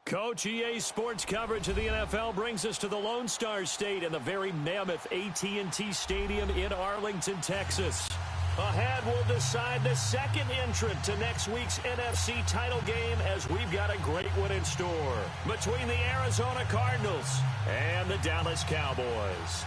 Coach, EA Sports coverage of the NFL brings us to the Lone Star State in the very mammoth AT&T Stadium in Arlington, Texas. Ahead, we'll decide the second entrant to next week's NFC title game as we've got a great one in store between the Arizona Cardinals and the Dallas Cowboys.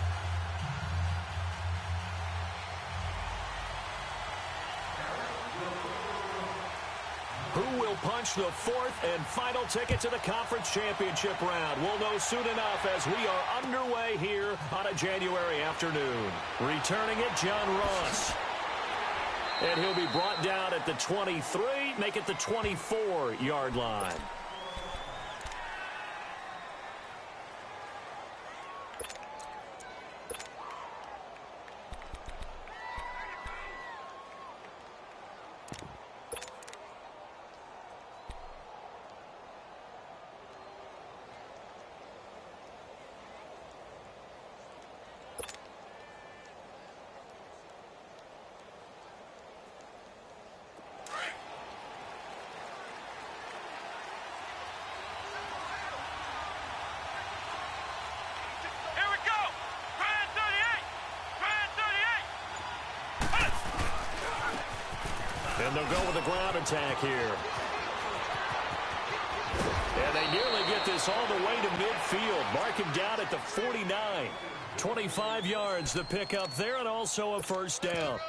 Who will punch the fourth and final ticket to the conference championship round? We'll know soon enough as we are underway here on a January afternoon. Returning it, John Ross. And he'll be brought down at the 23, make it the 24-yard line. And they'll go with the ground attack here. And they nearly get this all the way to midfield. Mark him down at the 49. 25 yards the pickup there, and also a first down.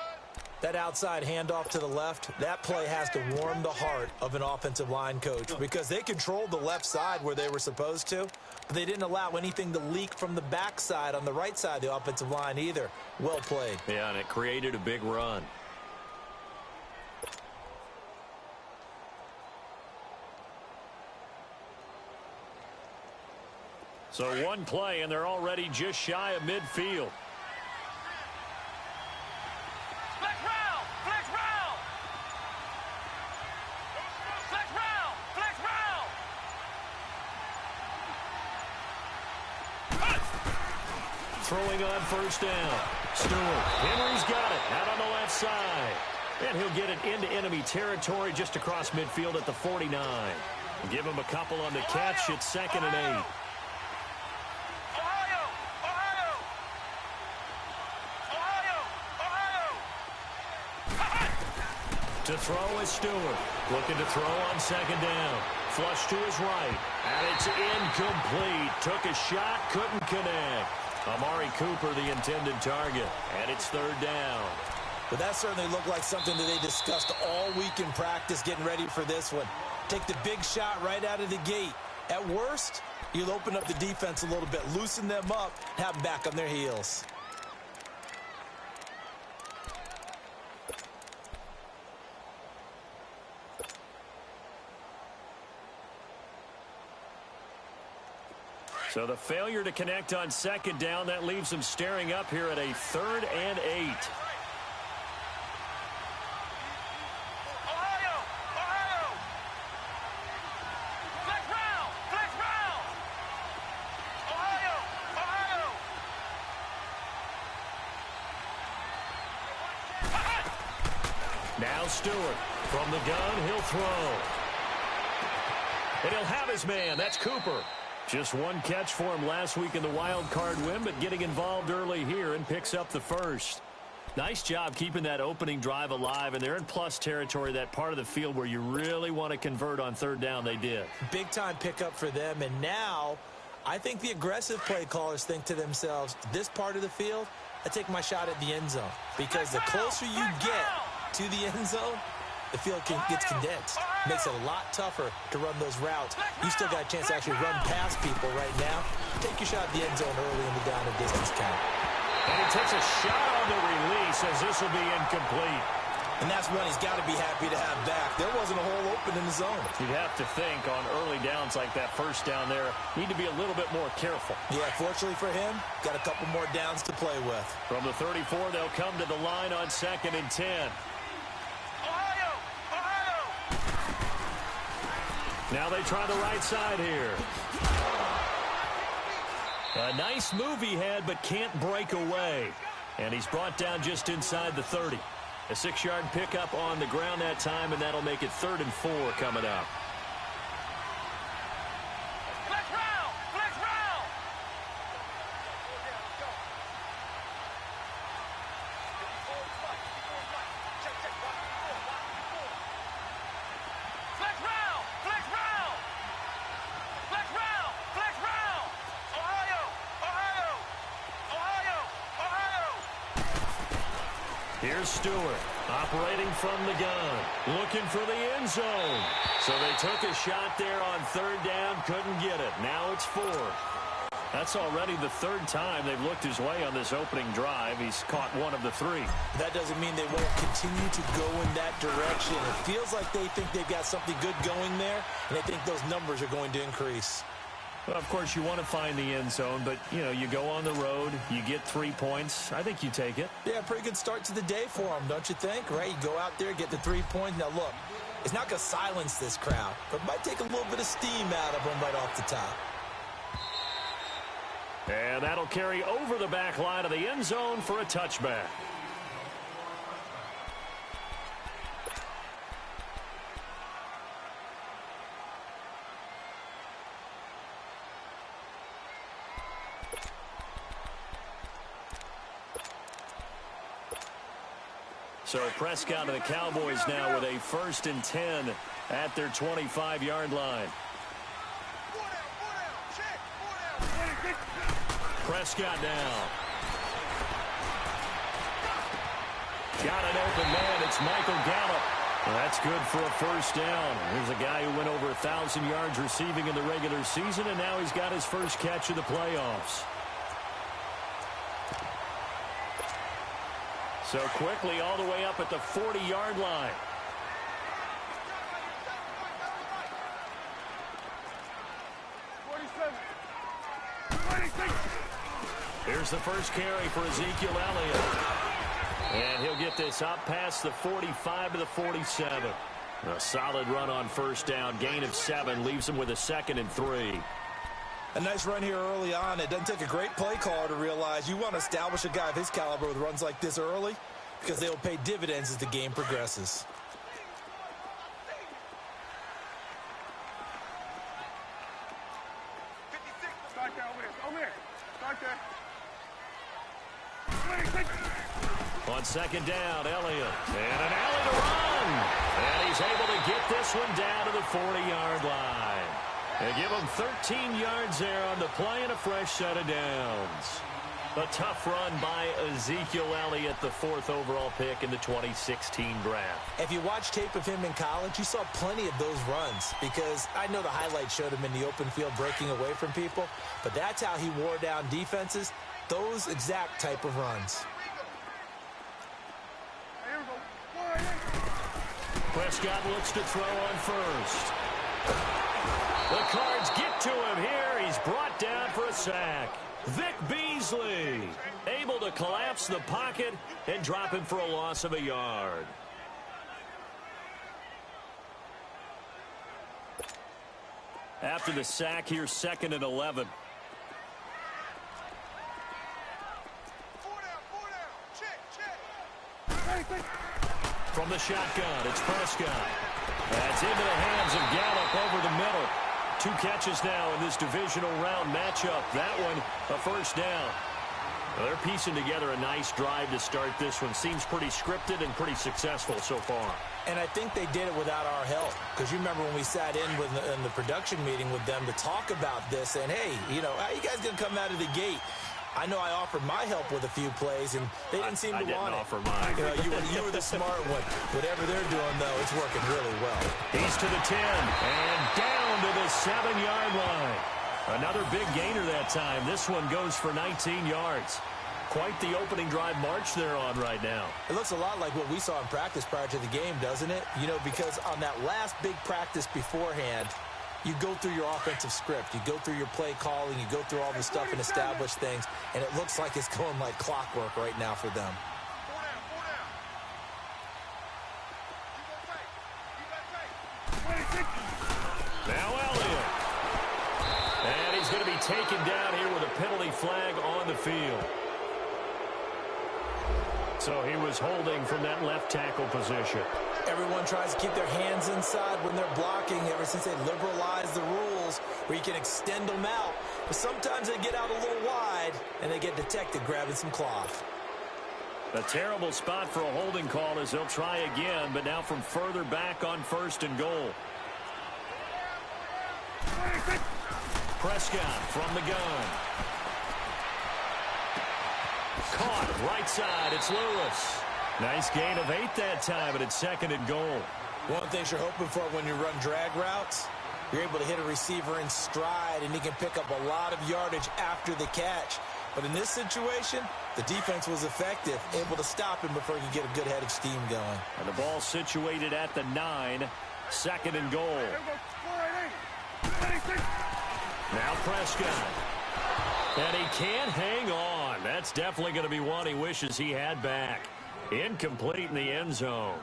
That outside handoff to the left, that play has to warm the heart of an offensive line coach because they controlled the left side where they were supposed to, but they didn't allow anything to leak from the backside on the right side of the offensive line either. Well played. Yeah, and it created a big run. So one play, and they're already just shy of midfield. Flex round! Flex round! Flex round! Flex round! Throwing on first down. Stewart. Henry's got it out on the left side. And he'll get it into enemy territory just across midfield at the 49. Give him a couple on the catch. It's second and 8. To throw is Stewart. Looking to throw on second down. Flush to his right. And it's incomplete. Took a shot, couldn't connect. Amari Cooper, the intended target. And it's third down. But that certainly looked like something that they discussed all week in practice getting ready for this one. Take the big shot right out of the gate. At worst, you'll open up the defense a little bit, loosen them up, have them back on their heels. So the failure to connect on second down, that leaves them staring up here at a 3rd and 8. Ohio! Ohio! Flex round! Flex round! Ohio! Ohio! Now Stewart. From the gun, he'll throw. And he'll have his man. That's Cooper. Just one catch for him last week in the wild card win, but getting involved early here and picks up the first. Nice job keeping that opening drive alive, and they're in plus territory, that part of the field where you really want to convert on third down. They did. Big-time pickup for them, and now I think the aggressive play callers think to themselves, this part of the field, I take my shot at the end zone, because the closer you get to the end zone, the field gets condensed. Makes it a lot tougher to run those routes. You still got a chance to actually run past people right now. Take your shot at the end zone early in the down and distance count. And he takes a shot on the release as this will be incomplete. And that's one he's got to be happy to have back. There wasn't a hole open in the zone. You'd have to think on early downs like that first down there, need to be a little bit more careful. Yeah, fortunately for him, got a couple more downs to play with. From the 34, they'll come to the line on 2nd and 10. Now they try the right side here. A nice move he had, but can't break away. And he's brought down just inside the 30. A 6-yard pickup on the ground that time, and that'll make it 3rd and 4 coming up. Here's Stewart, operating from the gun, looking for the end zone. So they took a shot there on third down, couldn't get it. Now it's 4. That's already the 3rd time they've looked his way on this opening drive. He's caught 1 of the 3. That doesn't mean they won't continue to go in that direction. It feels like they think they've got something good going there, and they think those numbers are going to increase. Well, of course, you want to find the end zone, but, you know, you go on the road, you get 3 points. I think you take it. Yeah, pretty good start to the day for them, don't you think? Right? You go out there, get the 3 points. Now, look, it's not going to silence this crowd, but it might take a little bit of steam out of them right off the top. And that'll carry over the back line of the end zone for a touchback. So Prescott and the Cowboys now with a 1st and 10 at their 25-yard line. Prescott now. Got an open man. It's Michael Gallup. Well, that's good for a 1st down. Here's a guy who went over 1,000 yards receiving in the regular season, and now he's got his first catch of the playoffs. So quickly all the way up at the 40-yard line. Here's the first carry for Ezekiel Elliott. And he'll get this up past the 45 to the 47. A solid run on 1st down. Gain of 7 leaves him with a 2nd and 3. A nice run here early on. It doesn't take a great play caller to realize you want to establish a guy of his caliber with runs like this early because they will pay dividends as the game progresses. On 2nd down, Elliott. And an alley to run. And he's able to get this one down to the 40-yard line. They give him 13 yards there on the play and a fresh set of downs. A tough run by Ezekiel Elliott, the 4th overall pick in the 2016 draft. If you watch tape of him in college, you saw plenty of those runs because I know the highlights showed him in the open field breaking away from people, but that's how he wore down defenses, those exact type of runs. Prescott looks to throw on 1st. The Cards get to him here. He's brought down for a sack. Vic Beasley able to collapse the pocket and drop him for a loss of a yard. After the sack, here's 2nd and 11. From the shotgun, it's Prescott. That's into the hands of Gallup over the middle. 2 catches now in this divisional round matchup. That one, a 1st down. Well, they're piecing together a nice drive to start this one. Seems pretty scripted and pretty successful so far. And I think they did it without our help. Because you remember when we sat in the production meeting with them to talk about this. And, hey, you know, how you guys going to come out of the gate? I know I offered my help with a few plays, and they didn't seem to want it. I didn't offer mine. You were the smart one. Whatever they're doing, though, it's working really well. He's to the 10 and down to the 7-yard line. Another big gainer that time. This one goes for 19 yards. Quite the opening drive march they're on right now. It looks a lot like what we saw in practice prior to the game, doesn't it? You know, because on that last big practice beforehand, you go through your offensive script. You go through your play calling. You go through all the stuff and establish things. And it looks like it's going like clockwork right now for them. Now Elliott. And he's going to be taken down here with a penalty flag on the field. So he was holding from that left tackle position. Everyone tries to keep their hands inside when they're blocking ever since they liberalized the rules where you can extend them out. But sometimes they get out a little wide and they get detected grabbing some cloth. A terrible spot for a holding call as they'll try again, but now from further back on 1st and goal. Prescott from the gun. Caught right side. It's Lewis. Nice gain of 8 that time, and it's 2nd and goal. One of the things you're hoping for when you run drag routes, you're able to hit a receiver in stride, and he can pick up a lot of yardage after the catch. But in this situation, the defense was effective, able to stop him before he could get a good head of steam going. And the ball situated at the 9, 2nd and goal. Now Prescott. And he can't hang on. That's definitely going to be one he wishes he had back. Incomplete in the end zone.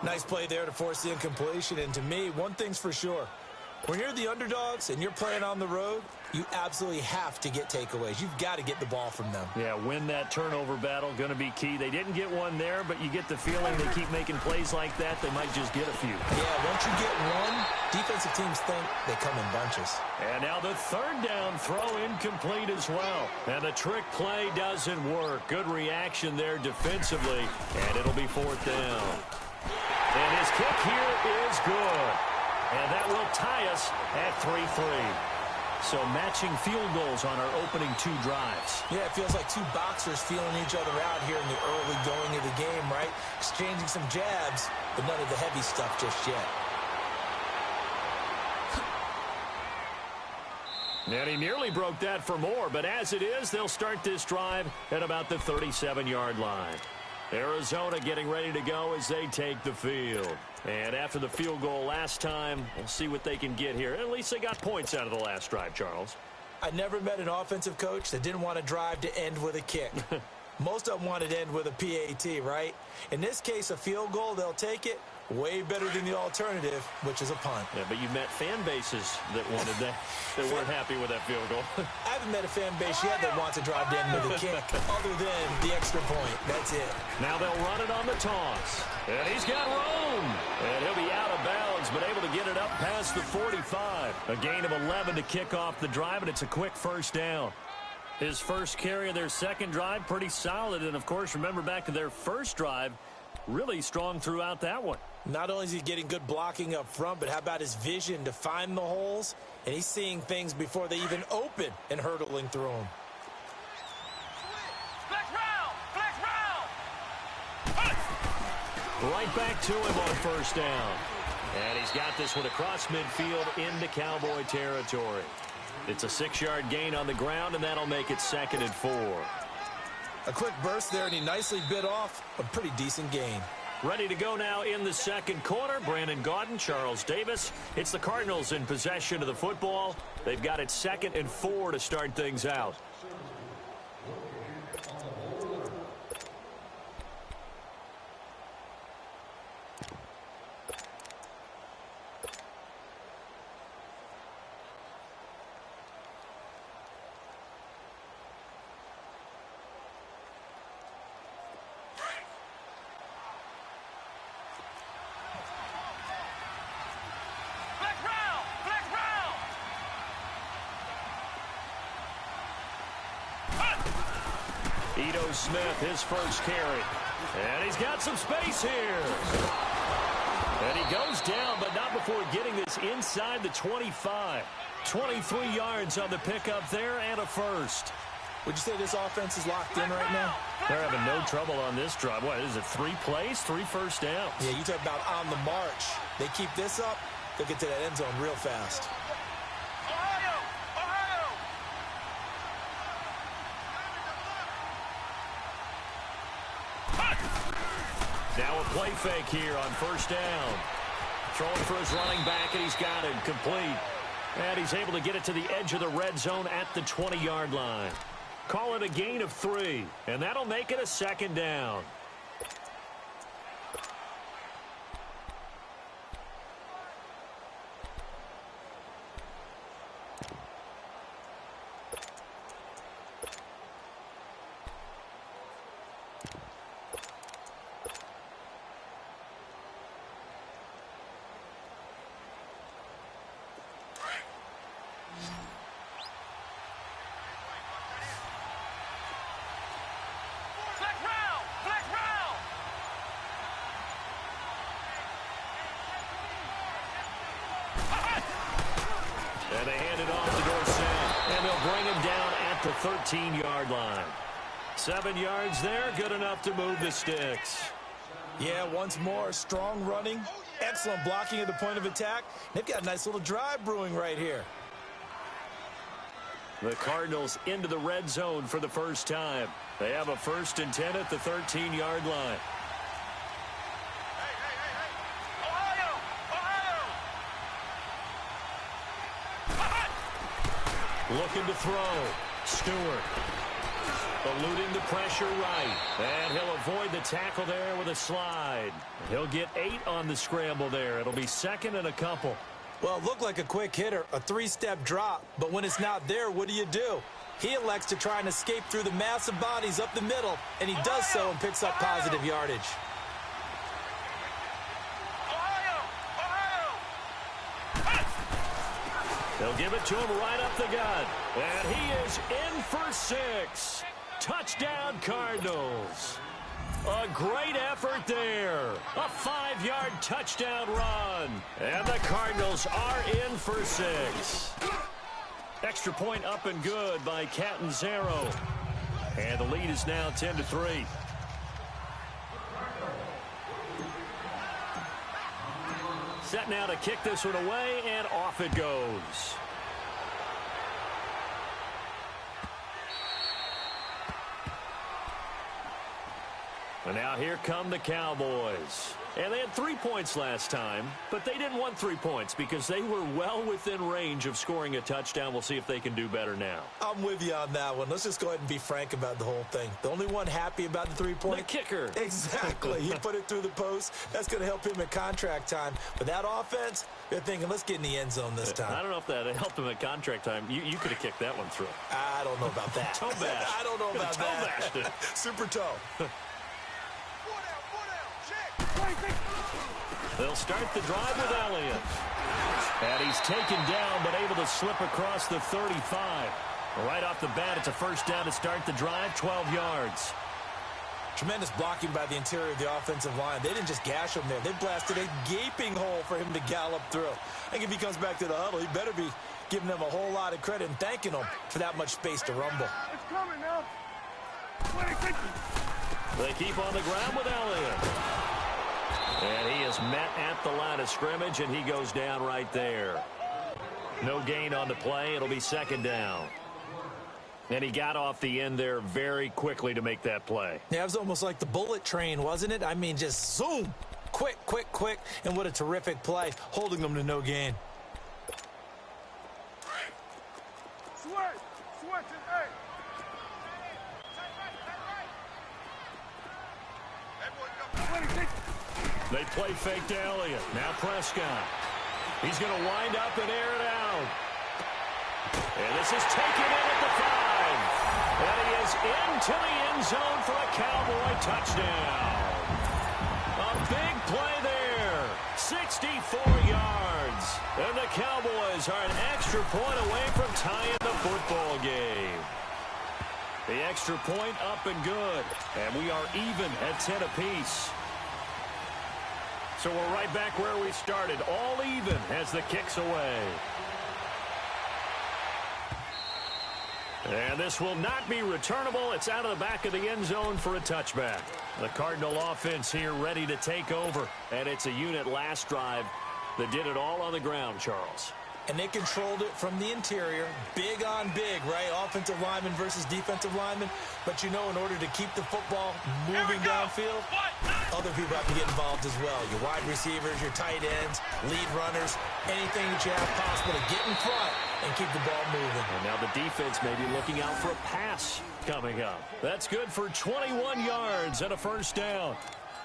Nice play there to force the incompletion. And to me, one thing's for sure. When you're the underdogs and you're playing on the road, you absolutely have to get takeaways. You've got to get the ball from them. Yeah, win that turnover battle, going to be key. They didn't get one there, but you get the feeling they keep making plays like that, they might just get a few. Yeah, once you get one, defensive teams think they come in bunches. And now the 3rd down throw incomplete as well. And the trick play doesn't work. Good reaction there defensively, and it'll be 4th down. And his kick here is good. And that will tie us at 3-3. So matching field goals on our opening 2 drives. Yeah, it feels like 2 boxers feeling each other out here in the early going of the game, right? Exchanging some jabs, but none of the heavy stuff just yet. And he nearly broke that for more, but as it is, they'll start this drive at about the 37-yard line. Arizona getting ready to go as they take the field. And after the field goal last time, we'll see what they can get here. At least they got points out of the last drive, Charles. I never met an offensive coach that didn't want to drive to end with a kick. Most of them wanted to end with a PAT, right? In this case, a field goal, they'll take it. Way better than the alternative, which is a punt. Yeah, but you met fan bases that wanted that, that weren't happy with that field goal. I haven't met a fan base yet that wants to drive to end with a kick, other than the extra point. That's it. Now they'll run it on the toss. And he's got room. And he'll be out of bounds, but able to get it up past the 45. A gain of 11 to kick off the drive, and it's a quick 1st down. His first carry of their 2nd drive, pretty solid. And, of course, remember back to their 1st drive, really strong throughout that one. Not only is he getting good blocking up front, but how about his vision to find the holes? And he's seeing things before they even open and hurdling through them. Right back to him on 1st down. And he's got this one across midfield into Cowboy territory. It's a 6-yard gain on the ground, and that'll make it 2nd and 4. A quick burst there, and he nicely bit off a pretty decent gain. Ready to go now in the 2nd quarter. Brandon Gaudin, Charles Davis. It's the Cardinals in possession of the football. They've got it 2nd and 4 to start things out. Ito Smith, his first carry. And he's got some space here. And he goes down, but not before getting this inside the 25. 23 yards on the pickup there and a first. Would you say this offense is locked in right now? They're having no trouble on this drive. What is it, 3 plays, 3 first downs? Yeah, you talk about on the march. They keep this up, they'll get to that end zone real fast. Now a play fake here on 1st down. Throwing for his running back, and he's got it complete. And he's able to get it to the edge of the red zone at the 20-yard line. Call it a gain of 3, and that'll make it a 2nd down. And they hand it off to Dorsett. And they'll bring him down at the 13-yard line. 7 yards there, good enough to move the sticks. Yeah, once more, strong running, excellent blocking at the point of attack. They've got a nice little drive brewing right here. The Cardinals into the red zone for the first time. They have a 1st and 10 at the 13-yard line. Looking to throw. Stewart. Eluding the pressure right. And he'll avoid the tackle there with a slide. He'll get 8 on the scramble there. It'll be 2nd and a couple. Well, it looked like a quick hitter, a 3-step drop. But when it's not there, what do? He elects to try and escape through the massive bodies up the middle, and he does so and picks up positive yardage. They'll give it to him right up the gut. And he is in for 6. Touchdown, Cardinals. A great effort there. A 5-yard touchdown run. And the Cardinals are in for 6. Extra point up and good by Catanzaro. And the lead is now 10-3. Set now to kick this one away, and off it goes. And now here come the Cowboys. And they had 3 points last time, but they didn't want 3 points because they were well within range of scoring a touchdown. We'll see if they can do better now. I'm with you on that one. Let's just go ahead and be frank about the whole thing. The only one happy about the 3-point? The kicker. Exactly. He put it through the post. That's going to help him at contract time. But that offense, they're thinking, let's get in the end zone this time. I don't know if that helped him at contract time. You could have kicked that one through. I don't know about that. Toe bash. I don't know about that. Toe bashed it. Super toe. They'll start the drive with Elliott. And he's taken down, but able to slip across the 35. Right off the bat, it's a 1st down to start the drive, 12 yards. Tremendous blocking by the interior of the offensive line. They didn't just gash him there. They blasted a gaping hole for him to gallop through. I think if he comes back to the huddle, he better be giving them a whole lot of credit and thanking them for that much space to rumble. It's coming now. They keep on the ground with Elliott. And he is met at the line of scrimmage, and he goes down right there. No gain on the play. It'll be 2nd down. And he got off the end there very quickly to make that play. Yeah, it was almost like the bullet train, wasn't it? I mean, just zoom. Quick, quick, quick. And what a terrific play, holding them to no gain. They play fake to Elliott. Now Prescott. He's going to wind up and air it out. And this is taken in at the 5. And he is into the end zone for a Cowboy touchdown. A big play there. 64 yards. And the Cowboys are an extra point away from tying the football game. The extra point up and good. And we are even at 10 apiece. So we're right back where we started, all even as the kick's away. And this will not be returnable. It's out of the back of the end zone for a touchback. The Cardinal offense here ready to take over. And it's a unit last drive that did it all on the ground, Charles. And they controlled it from the interior, big on big, right? Offensive lineman versus defensive lineman. But, you know, in order to keep the football moving downfield, other people have to get involved as well. Your wide receivers, your tight ends, lead runners, anything that you have possible to get in front and keep the ball moving. And now the defense may be looking out for a pass coming up. That's good for 21 yards and a 1st down.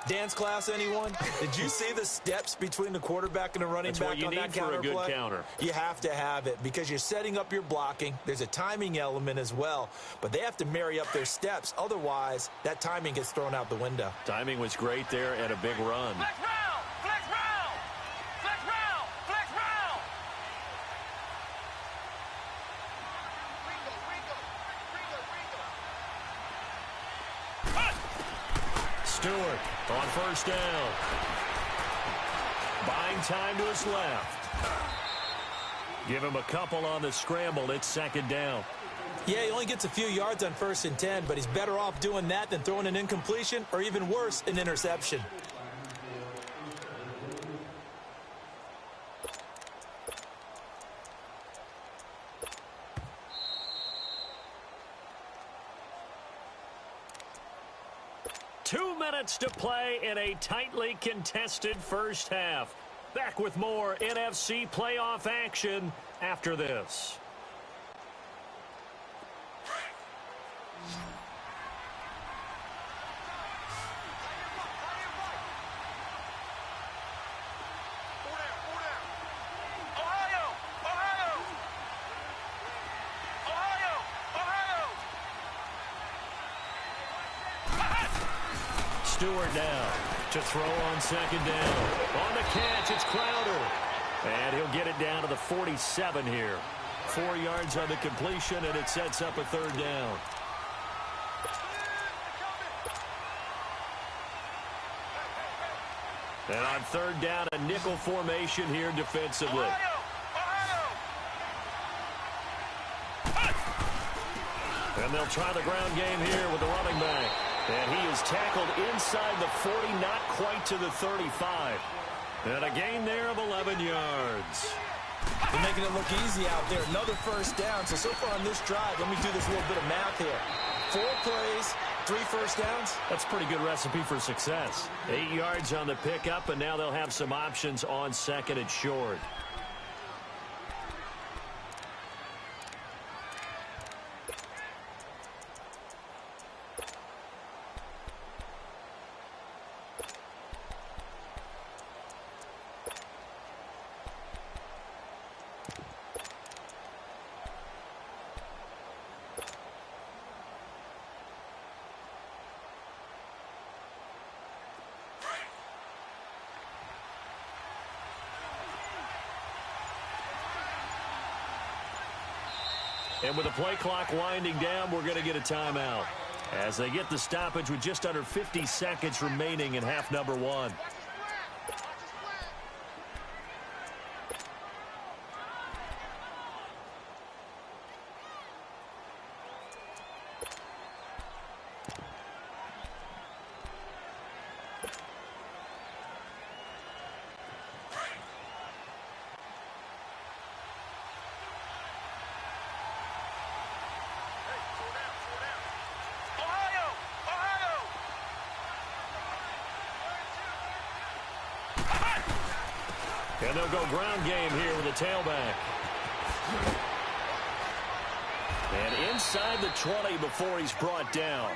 Dance class, anyone? Did you see the steps between the quarterback and the running back on that counter play? That's what you need for a good counter. You have to have it because you're setting up your blocking. There's a timing element as well, but they have to marry up their steps. Otherwise, that timing gets thrown out the window. Timing was great there and a big run. Flex round! Flex round! Flex round! Flex round! Stewart on 1st down. Buying time to his left. Give him a couple on the scramble. It's 2nd down. Yeah, he only gets a few yards on 1st and 10, but he's better off doing that than throwing an incompletion or even worse, an interception. Two minutes to play in a tightly contested first half. Back with more NFC playoff action after this. Stewart now to throw on 2nd down. On the catch, it's Crowder. And he'll get it down to the 47 here. 4 yards on the completion, and it sets up a 3rd down. And on 3rd down, a nickel formation here defensively. And they'll try the ground game here with the running back. And he is tackled inside the 40, not quite to the 35. And a gain there of 11 yards. They're making it look easy out there. Another 1st down. So far on this drive, let me do this little bit of math here. 4 plays, 3 1st downs. That's a pretty good recipe for success. 8 yards on the pickup, and now they'll have some options on 2nd and short. And with the play clock winding down, we're going to get a timeout as they get the stoppage with just under 50 seconds remaining in half number 1. And they'll go ground game here with a tailback. And inside the 20 before he's brought down.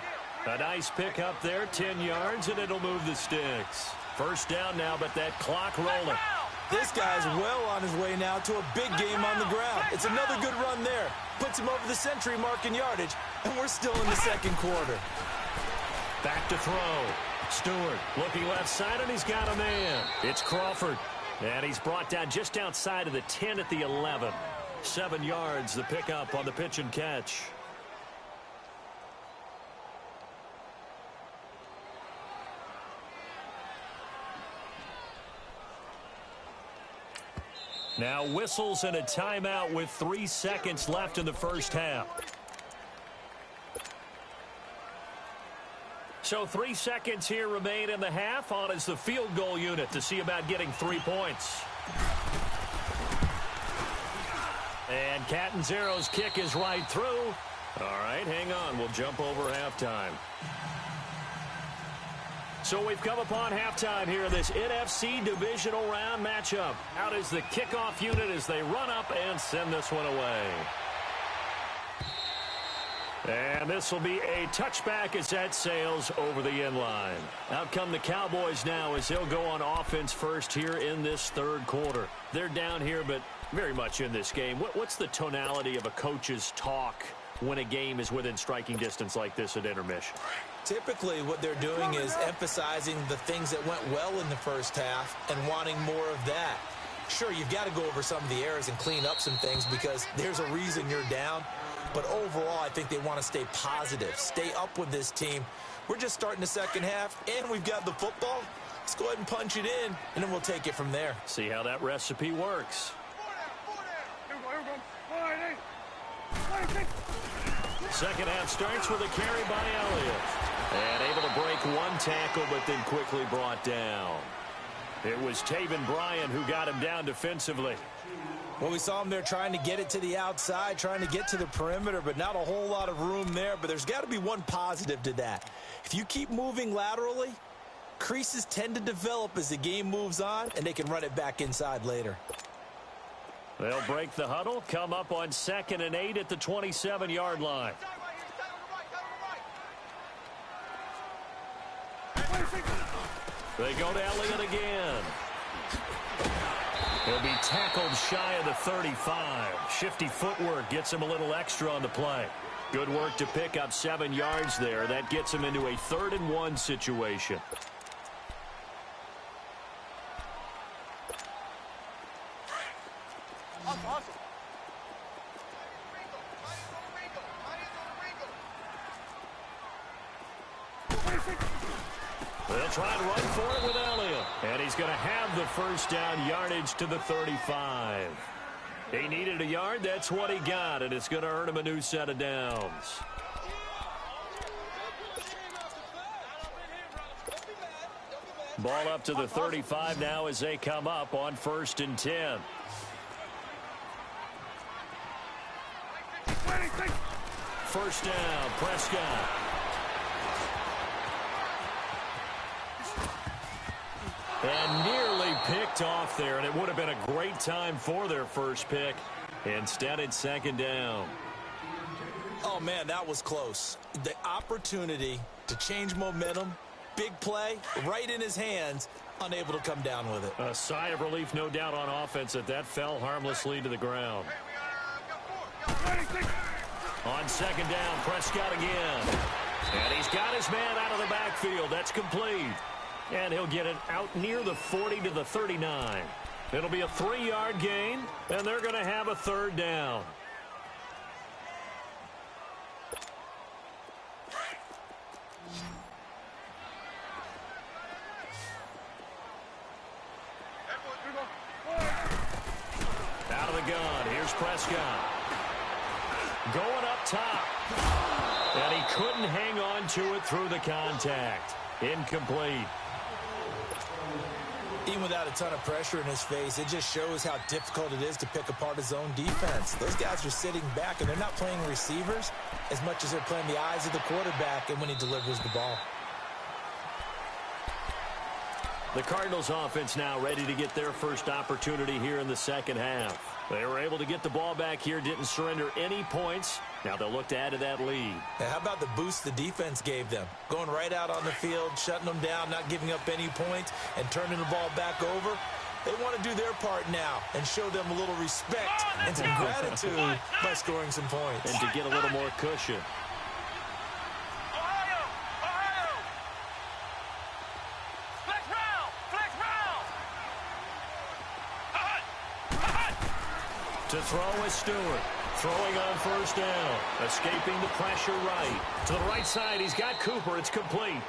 A nice pick up there, 10 yards, and it'll move the sticks. 1st down now, but that clock rolling. This guy's well on his way now to a big game on the ground. It's another good run there. Puts him over the century mark in yardage, and we're still in the 2nd quarter. Back to throw. Stewart looking left side, and he's got a man. It's Crawford. And he's brought down just outside of the 10 at the 11. 7 yards, the pickup on the pitch and catch. Now whistles and a timeout with 3 seconds left in the first half. So 3 seconds here remain in the half. On is the field goal unit to see about getting 3 points. And Catanzaro's kick is right through. All right, hang on. We'll jump over halftime. So we've come upon halftime here in this NFC divisional round matchup. Out is the kickoff unit as they run up and send this one away. And this will be a touchback as that sails over the end line. Out come the Cowboys now as they'll go on offense first here in this 3rd quarter. They're down here, but very much in this game. What's the tonality of a coach's talk when a game is within striking distance like this at intermission? Typically, what they're doing is emphasizing the things that went well in the first half and wanting more of that. Sure, you've got to go over some of the errors and clean up some things because there's a reason you're down. But overall, I think they want to stay positive, stay up with this team. We're just starting the second half, and we've got the football. Let's go ahead and punch it in, and then we'll take it from there. See how that recipe works. Second half starts with a carry by Elliott. And able to break one tackle, but then quickly brought down. It was Taven Bryan who got him down defensively. Well, we saw him there trying to get it to the outside, trying to get to the perimeter, but not a whole lot of room there. But there's got to be one positive to that. If you keep moving laterally, creases tend to develop as the game moves on, and they can run it back inside later. They'll break the huddle, come up on 2nd and 8 at the 27-yard line. They go to Elliott again. He'll be tackled shy of the 35. Shifty footwork gets him a little extra on the play. Good work to pick up 7 yards there. That gets him into a 3rd and 1 situation. They'll try and run for it with Elliott. And he's going to have the first down, yardage to the 35. He needed a yard. That's what he got, and it's going to earn him a new set of downs. Ball up to the 35 now as they come up on 1st and 10. First down, Prescott. And nearly picked off there, and it would have been a great time for their first pick. Instead, it's 2nd down. Oh, man, that was close. The opportunity to change momentum, big play, right in his hands, unable to come down with it. A sigh of relief, no doubt, on offense that fell harmlessly to the ground. On 2nd down, Prescott again. And he's got his man out of the backfield. That's complete. And he'll get it out near the 40 to the 39. It'll be a 3-yard gain, and they're going to have a 3rd down. Out of the gun, here's Prescott. Going up top. And he couldn't hang on to it through the contact. Incomplete. Even without a ton of pressure in his face, it just shows how difficult it is to pick apart his own defense. Those guys are sitting back, and they're not playing receivers as much as they're playing the eyes of the quarterback and when he delivers the ball. The Cardinals offense now ready to get their first opportunity here in the 2nd half. They were able to get the ball back here, didn't surrender any points. Now they'll look to add to that lead. Now, how about the boost the defense gave them? Going right out on the field, shutting them down, not giving up any points, and turning the ball back over. They want to do their part now and show them a little respect and some gratitude by scoring some points. And to get a little more cushion. To throw is Stewart. Throwing on 1st down. Escaping the pressure right. To the right side, he's got Cooper. It's complete.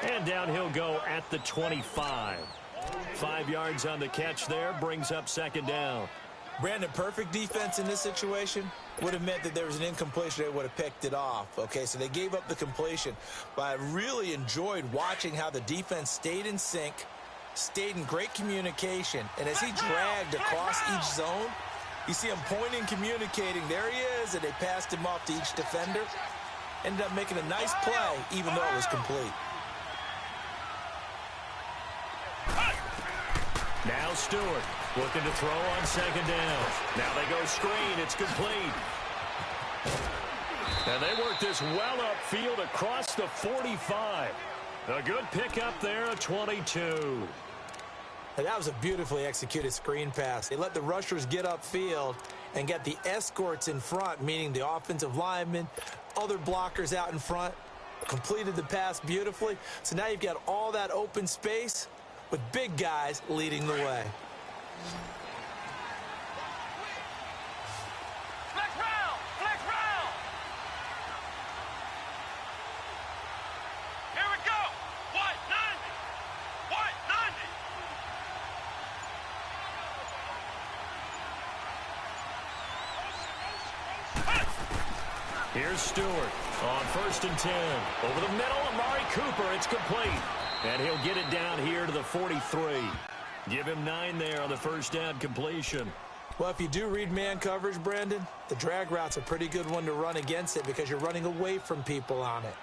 And down he'll go at the 25. 5 yards on the catch there. Brings up 2nd down. Brandon, perfect defense in this situation would have meant that there was an incompletion. They would have picked it off. Okay, so they gave up the completion. But I really enjoyed watching how the defense stayed in sync, stayed in great communication. And as he dragged across each zone, you see him pointing, communicating. There he is, and they passed him off to each defender. Ended up making a nice play, even though it was complete. Now Stewart looking to throw on 2nd down. Now they go screen. It's complete. And they work this well upfield across the 45. A good pickup there, a 22. And that was a beautifully executed screen pass. They let the rushers get upfield and get the escorts in front, meaning the offensive linemen, other blockers out in front, completed the pass beautifully. So now you've got all that open space with big guys leading the way. Here's Stewart on 1st and 10. Over the middle, Amari Cooper. It's complete. And he'll get it down here to the 43. Give him 9 there on the first down completion. Well, if you do read man coverage, Brandon, the drag route's a pretty good one to run against it because you're running away from people on it.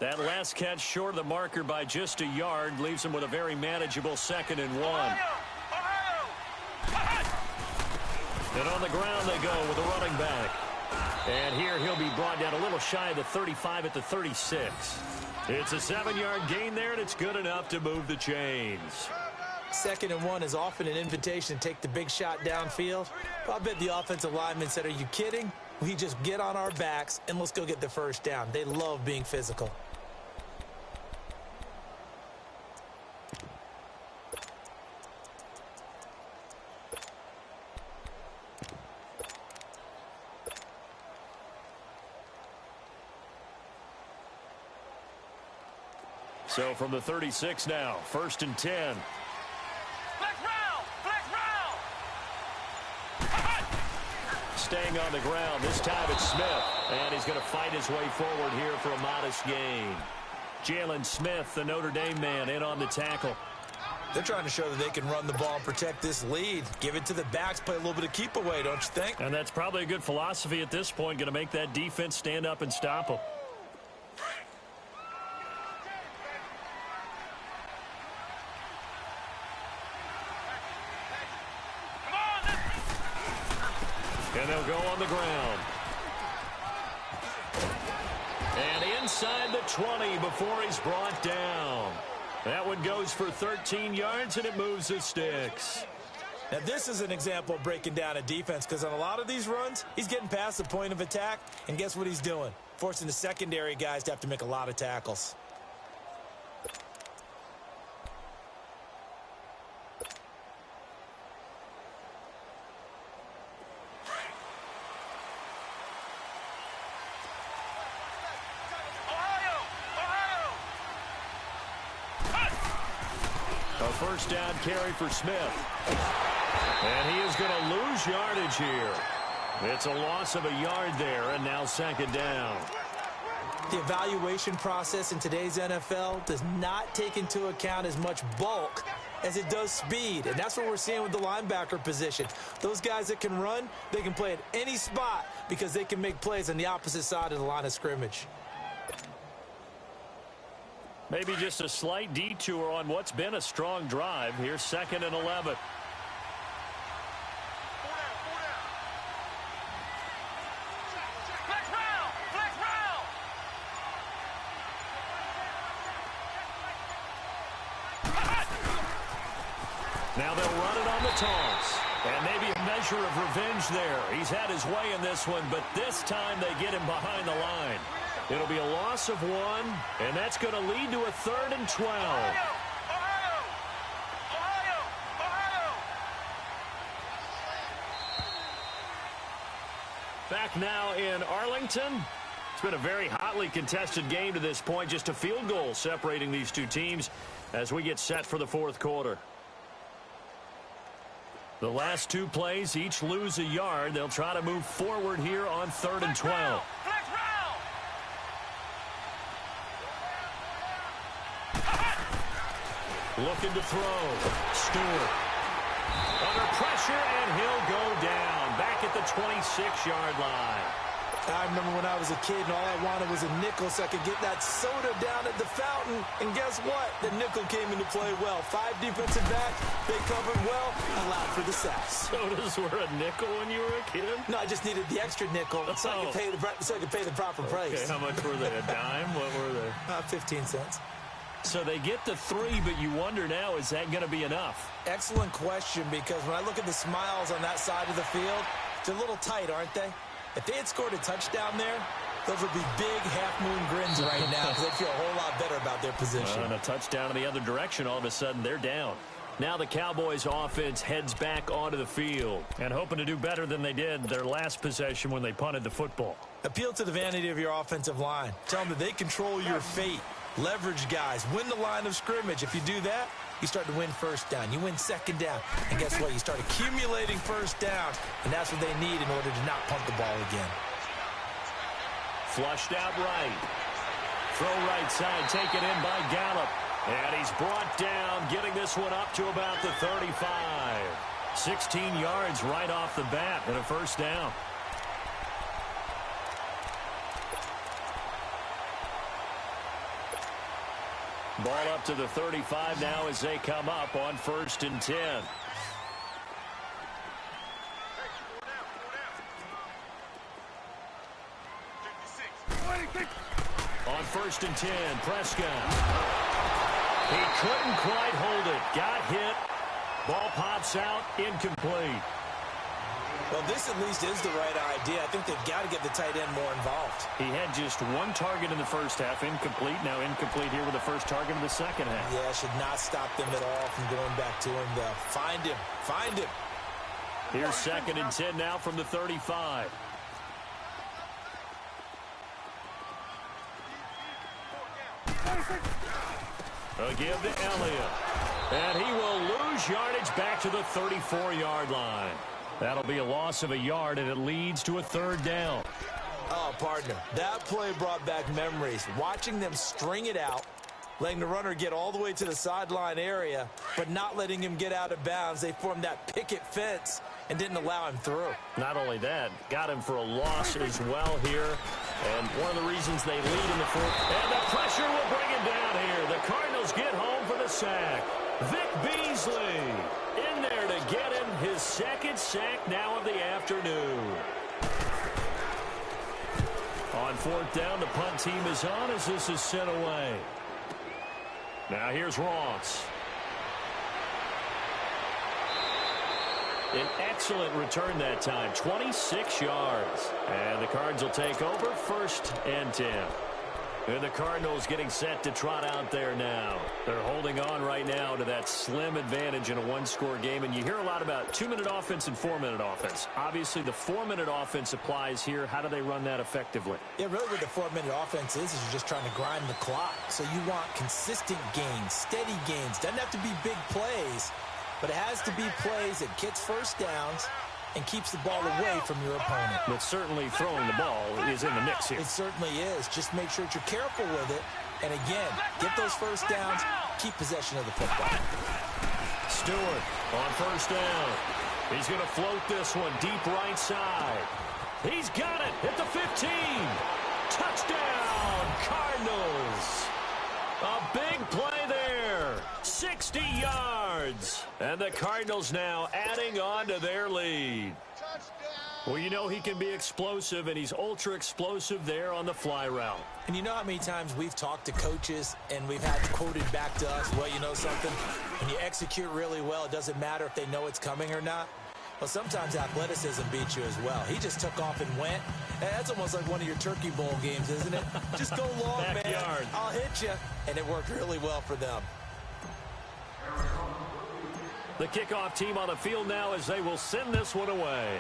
That last catch short of the marker by just a yard leaves him with a very manageable 2nd and 1. And on the ground they go with the running back. And here he'll be brought down a little shy of the 35 at the 36. It's a 7-yard gain there, and it's good enough to move the chains. 2nd and 1 is often an invitation to take the big shot downfield. I bet the offensive lineman said, are you kidding? We just get on our backs and let's go get the first down. They love being physical. So from the 36 now, 1st and 10. Flex round! Flex round! Staying on the ground. This time it's Smith. And he's going to fight his way forward here for a modest gain. Jalen Smith, the Notre Dame man, in on the tackle. They're trying to show that they can run the ball and protect this lead. Give it to the backs, play a little bit of keep away, don't you think? And that's probably a good philosophy at this point. Going to make that defense stand up and stop them. And they'll go on the ground. And inside the 20 before he's brought down. That one goes for 13 yards, and it moves the sticks. Now, this is an example of breaking down a defense because on a lot of these runs, he's getting past the point of attack, and guess what he's doing? Forcing the secondary guys to have to make a lot of tackles. First down carry for Smith. And he is going to lose yardage here. It's a loss of a yard there, and now 2nd down. The evaluation process in today's NFL does not take into account as much bulk as it does speed, and that's what we're seeing with the linebacker position. Those guys that can run, they can play at any spot because they can make plays on the opposite side of the line of scrimmage. Maybe just a slight detour on what's been a strong drive. Here's 2nd and 11. Flex round! Flex round! Now they'll run it on the toss. And maybe a measure of revenge there. He's had his way in this one, but this time they get him behind the line. It'll be a loss of 1, and that's going to lead to a 3rd and 12. Back now in Arlington. It's been a very hotly contested game to this point. Just a field goal separating these two teams as we get set for the 4th quarter. The last 2 plays each lose a yard. They'll try to move forward here on 3rd and 12. Looking to throw. Stewart. Under pressure, and he'll go down. Back at the 26-yard line. I remember when I was a kid and all I wanted was a nickel so I could get that soda down at the fountain. And guess what? The nickel came into play well. 5 defensive backs. They covered well. Allowed for the sacks. Sodas were a nickel when you were a kid? No, I just needed the extra nickel so I could pay the proper price. Okay, how much were they? A dime? What were they? 15 cents. So they get the 3, but you wonder now, is that going to be enough? Excellent question, because when I look at the smiles on that side of the field, they're a little tight, aren't they? If they had scored a touchdown there, those would be big half-moon grins right now because they'd feel a whole lot better about their position. And a touchdown in the other direction, all of a sudden they're down. Now the Cowboys offense heads back onto the field and hoping to do better than they did their last possession when they punted the football. Appeal to the vanity of your offensive line. Tell them that they control your fate. Leverage guys. Win the line of scrimmage. If you do that, you start to win first down. You win second down. And guess what? You start accumulating first downs. And that's what they need in order to not punt the ball again. Flushed out right. Throw right side, taken in by Gallup. And he's brought down, getting this one up to about the 35. 16 yards right off the bat and a first down. Ball up to the 35 now as they come up on 1st and 10. On 1st and 10, Prescott. He couldn't quite hold it. Got hit. Ball pops out, incomplete. Well, this at least is the right idea. I think they've got to get the tight end more involved. He had just one target in the first half, incomplete. Now incomplete here with the first target in the second half. Yeah, should not stop them at all from going back to him, though. Find him. Find him. Here's 2nd and 10 now from the 35. A give to Elliott. And he will lose yardage back to the 34-yard line. That'll be a loss of a yard, and it leads to a 3rd down. Oh, partner, that play brought back memories. Watching them string it out, letting the runner get all the way to the sideline area, but not letting him get out of bounds. They formed that picket fence and didn't allow him through. Not only that, got him for a loss as well here. And one of the reasons they lead in the 4th. And the pressure will bring him down here. The Cardinals get home for the sack. Vic Beasley in there to get him his 2nd sack now of the afternoon. On 4th down, the punt team is on as this is sent away. Now here's Ross. An excellent return that time, 26 yards. And the Cards will take over 1st and 10. And the Cardinals getting set to trot out there now. They're holding on right now to that slim advantage in a one-score game. And you hear a lot about 2-minute offense and 4-minute offense. Obviously, the 4-minute offense applies here. How do they run that effectively? Yeah, really what the 4-minute offense is you're just trying to grind the clock. So you want consistent gains, steady gains. Doesn't have to be big plays, but it has to be plays that gets first downs and keeps the ball away from your opponent. But certainly throwing the ball is in the mix here. It certainly is. Just make sure that you're careful with it. And again, get those first downs, keep possession of the football. Stewart on 1st down. He's going to float this one deep right side. He's got it at the 15. Touchdown, Cardinals. A big play there. 60 yards. And the Cardinals now adding on to their lead. Well, you know he can be explosive, and he's ultra-explosive there on the fly route. And you know how many times we've talked to coaches and we've had quoted back to us, well, you know something? When you execute really well, it doesn't matter if they know it's coming or not. Well, sometimes athleticism beats you as well. He just took off and went. And that's almost like one of your Turkey Bowl games, isn't it? Just go long, man. I'll hit you. And it worked really well for them. The kickoff team on the field now as they will send this one away.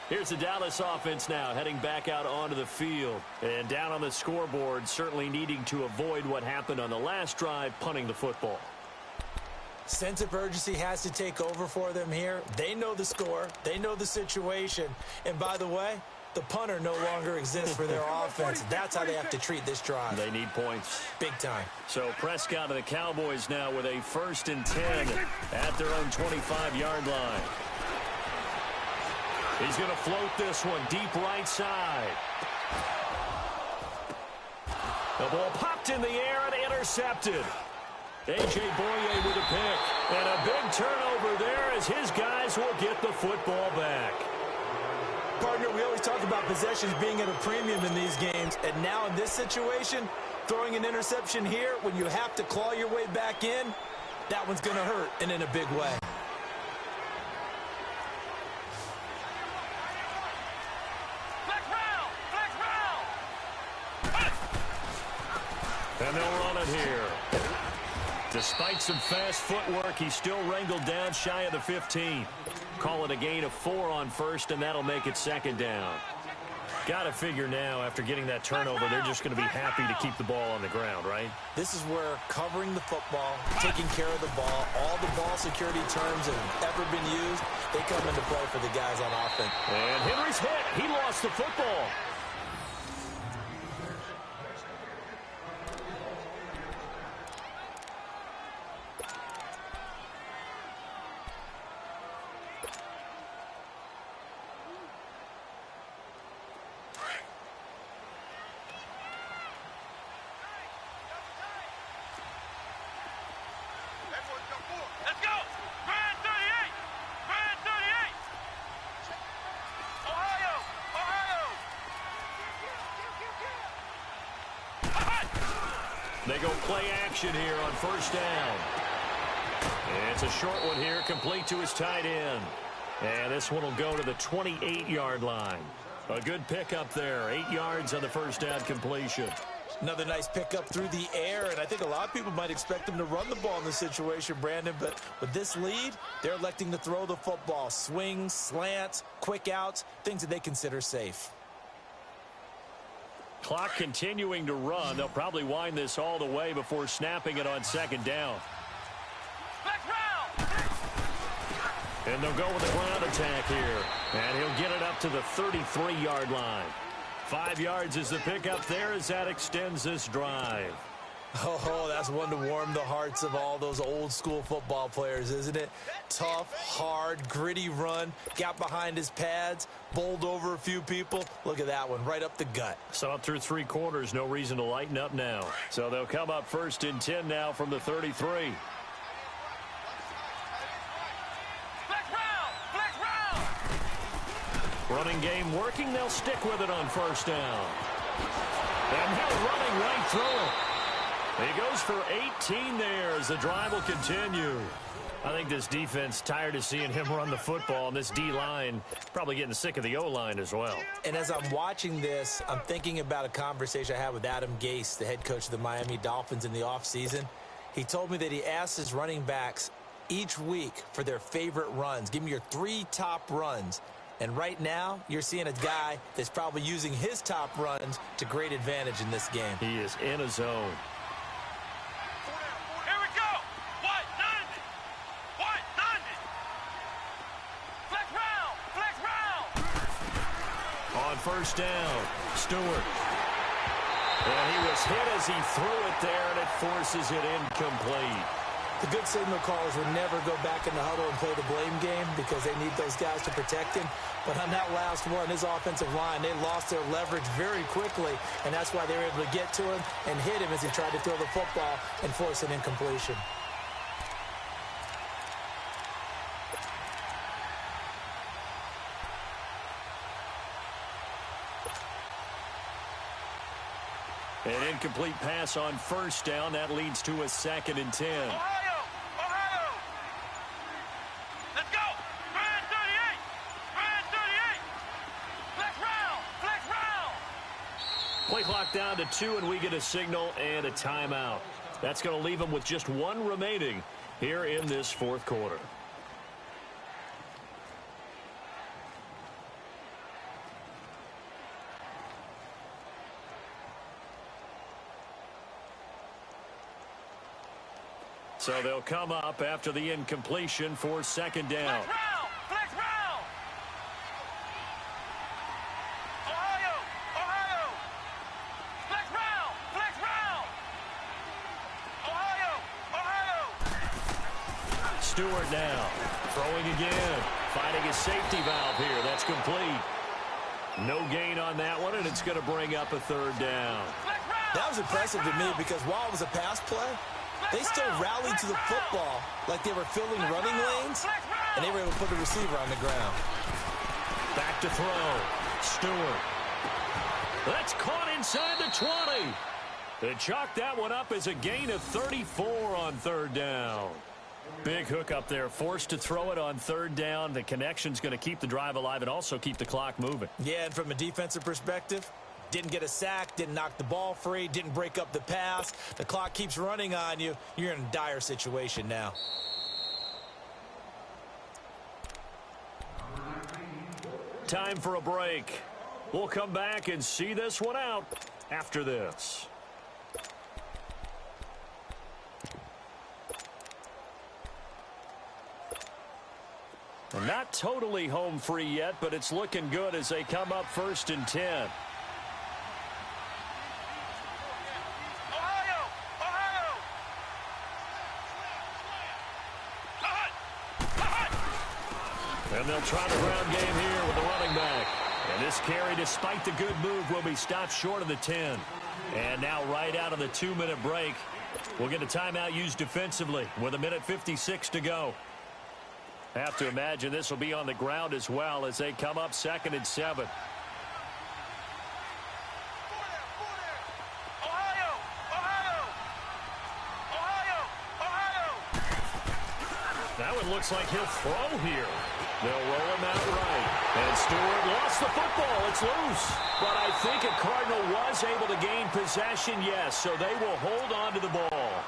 Here's the Dallas offense now heading back out onto the field. And down on the scoreboard, certainly needing to avoid what happened on the last drive, punting the football. Sense of urgency has to take over for them here. They know the score. They know the situation. And by the way, the punter no longer exists for their offense. That's how they have to treat this drive. They need points. Big time. So Prescott and the Cowboys now with a 1st and 10 at their own 25-yard line. He's going to float this one deep right side. The ball popped in the air and intercepted. A.J. Boye with a pick. And a big turnover there as his guys will get the football back. Partner, we always talk about possessions being at a premium in these games. And now in this situation, throwing an interception here when you have to claw your way back in, that one's going to hurt, and in a big way. And they'll run it here. Despite some fast footwork, he's still wrangled down shy of the 15. Call it a gain of 4 on 1st, and that'll make it 2nd down. Got to figure now, after getting that turnover, they're just going to be happy to keep the ball on the ground, right? This is where covering the football, taking care of the ball, all the ball security terms that have ever been used, they come into play for the guys on offense. And Henry's hit. He lost the football. Let's go! Grand 38! Grand 38! Ohio! Ohio! They go play action here on first down. And it's a short one here, complete to his tight end. And this one will go to the 28-yard line. A good pickup there, 8 yards on the first down completion. Another nice pickup through the air, and I think a lot of people might expect them to run the ball in this situation, Brandon, but with this lead, they're electing to throw the football. Swings, slants, quick outs, things that they consider safe. Clock continuing to run. They'll probably wind this all the way before snapping it on second down. Let's round! And they'll go with a ground attack here. And he'll get it up to the 33-yard line. 5 yards is the pickup there as that extends this drive. Oh, that's one to warm the hearts of all those old school football players, isn't it? Tough, hard, gritty run, got behind his pads, bowled over a few people. Look at that one, right up the gut. Saw it through 3 quarters, no reason to lighten up now. So they'll come up first and 10 now from the 33. Running game working. They'll stick with it on first down. And he'll running right through it. He goes for 18 there as the drive will continue. I think this defense tired of seeing him run the football, and this D-line probably getting sick of the O-line as well. And as I'm watching this, I'm thinking about a conversation I had with Adam Gase, the head coach of the Miami Dolphins in the offseason. He told me that he asked his running backs each week for their favorite runs. Give me your 3 top runs. And right now, you're seeing a guy that's probably using his top runs to great advantage in this game. He is in a zone. Here we go! White 90! White 90! Flex round! Flex round! On first down, Stewart. And he was hit as he threw it there, and it forces it incomplete. The good signal callers would never go back in the huddle and play the blame game because they need those guys to protect him. But on that last one, his offensive line, they lost their leverage very quickly, and that's why they were able to get to him and hit him as he tried to throw the football and force an incompletion. An incomplete pass on first down. That leads to a 2nd and 10. Ohio! Ohio! Let's go! Grand 38! Grand 38! Flex round! Flex round! Play clock down to 2, and we get a signal and a timeout. That's going to leave them with just 1 remaining here in this 4th quarter. So they'll come up after the incompletion for 2nd down. Flex round! Flex round! Ohio! Ohio! Flex round! Flex round! Ohio! Ohio! Stewart now throwing again, finding his safety valve here. That's complete. No gain on that one, and it's going to bring up a 3rd down. That was impressive to me because while it was a pass play, they still rallied to the football like they were filling running lanes, and they were able to put the receiver on the ground. Back to throw. Stewart. That's caught inside the 20. They chalk that one up as a gain of 34 on 3rd down. Big hook up there, forced to throw it on 3rd down. The connection's going to keep the drive alive and also keep the clock moving. Yeah, and from a defensive perspective, didn't get a sack, didn't knock the ball free, didn't break up the pass. The clock keeps running on you. You're in a dire situation now. Time for a break. We'll come back and see this one out after this. And not totally home free yet, but it's looking good as they come up 1st and 10. And they'll try the ground game here with the running back. And this carry, despite the good move, will be stopped short of the 10. And now right out of the 2-minute break, we'll get a timeout used defensively with 1:56 to go. Have to imagine this will be on the ground as well as they come up 2nd and 7. That one looks like he'll throw here. They'll roll him out right. And Stewart lost the football. It's loose. But I think a Cardinal was able to gain possession, yes. So they will hold on to the ball.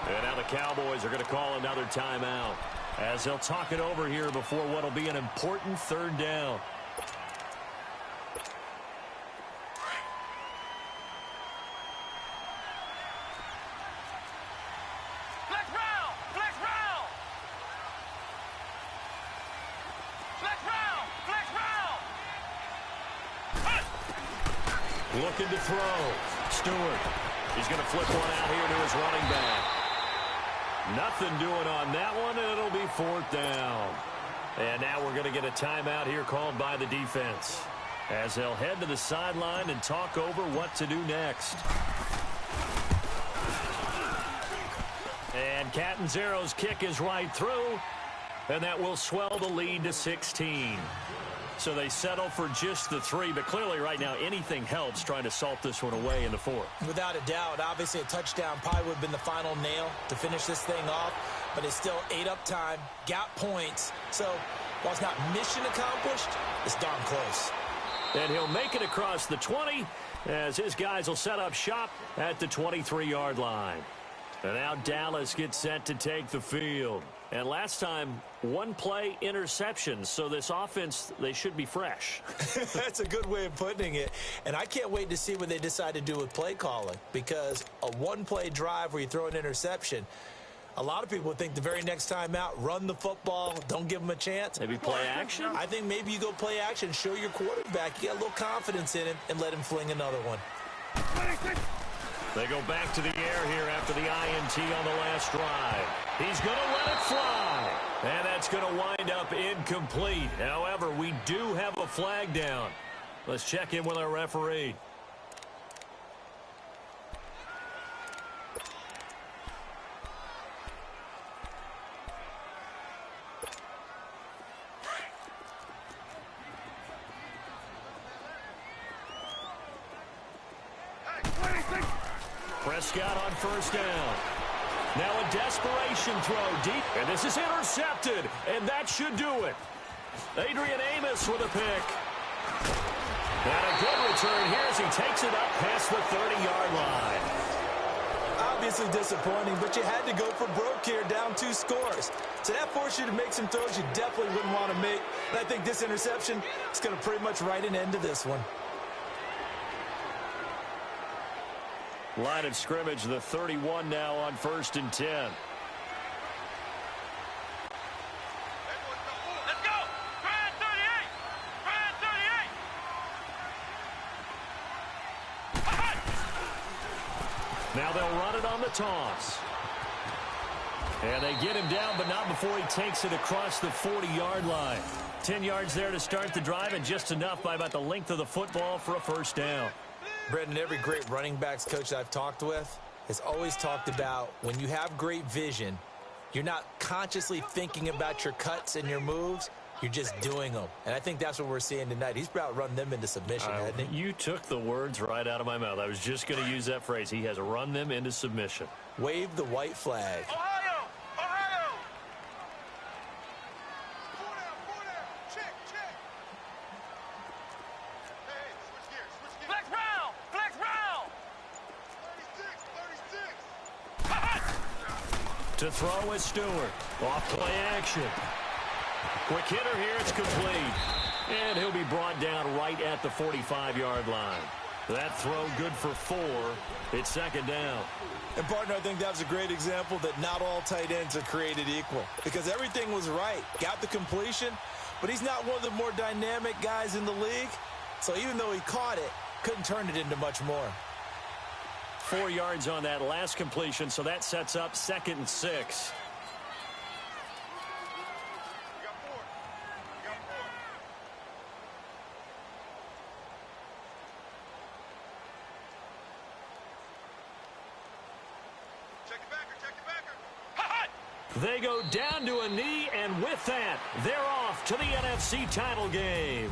And now the Cowboys are going to call another timeout as they'll talk it over here before what will be an important 3rd down. Looking to throw. Stewart. He's going to flip one out here to his running back. Nothing doing on that one, and it'll be 4th down. And now we're going to get a timeout here called by the defense as they'll head to the sideline and talk over what to do next. And Catanzaro's kick is right through, and that will swell the lead to 16. So they settle for just the 3, but clearly right now anything helps trying to salt this one away in the 4th. Without a doubt, obviously a touchdown probably would have been the final nail to finish this thing off, but it's still 8-up time, got points. So while it's not mission accomplished, it's darn close. And he'll make it across the 20 as his guys will set up shop at the 23-yard line. And now Dallas gets set to take the field. And last time, 1 play interception. So this offense, they should be fresh. That's a good way of putting it. And I can't wait to see what they decide to do with play calling. Because a 1-play drive where you throw an interception, a lot of people think the very next time out, run the football, don't give them a chance. Maybe play action? I think maybe you go play action, show your quarterback, you got a little confidence in him, and let him fling another one. They go back to the air here after the INT on the last drive. He's going to let it fly. And that's going to wind up incomplete. However, we do have a flag down. Let's check in with our referee. Prescott on 1st down. Now a desperation throw deep, and this is intercepted, and that should do it. Adrian Amos with a pick. And a good return here as he takes it up past the 30-yard line. Obviously disappointing, but you had to go for broke here, down 2 scores. So that forced you to make some throws you definitely wouldn't want to make. And I think this interception is going to pretty much write an end to this one. Line of scrimmage, the 31 now on 1st and 10. Let's go! Grand 38! Grand 38! Now they'll run it on the toss. And they get him down, but not before he takes it across the 40-yard line. 10 yards there to start the drive, and just enough by about the length of the football for a 1st down. Brendan, every great running backs coach that I've talked with has always talked about when you have great vision, you're not consciously thinking about your cuts and your moves. You're just doing them. And I think that's what we're seeing tonight. He's about run them into submission, hasn't he? You took the words right out of my mouth. I was just going to use that phrase. He has run them into submission. Wave the white flag. Ohio! Ohio! Check, check. Hey, switch gears, switch gears. Flex round! Flex round! 36, 36. To throw is Stewart. Off play action. Quick hitter here. It's complete. And he'll be brought down right at the 45-yard line. That throw good for 4. It's second down. And, partner, I think that was a great example that not all tight ends are created equal, because everything was right. Got the completion, but he's not one of the more dynamic guys in the league. So even though he caught it, couldn't turn it into much more. 4 yards on that last completion, so that sets up 2nd and 6. They go down to a knee, and with that, they're off to the NFC title game.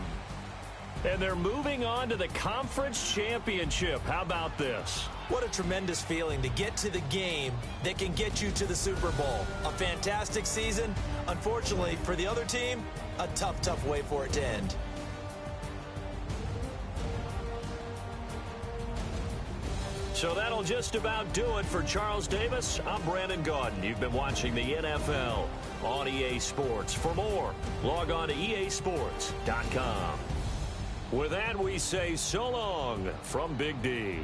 And they're moving on to the conference championship. How about this? What a tremendous feeling to get to the game that can get you to the Super Bowl. A fantastic season. Unfortunately, for the other team, a tough, tough way for it to end. So that'll just about do it for Charles Davis. I'm Brandon Gaudin. You've been watching the NFL on EA Sports. For more, log on to easports.com. With that, we say so long from Big D.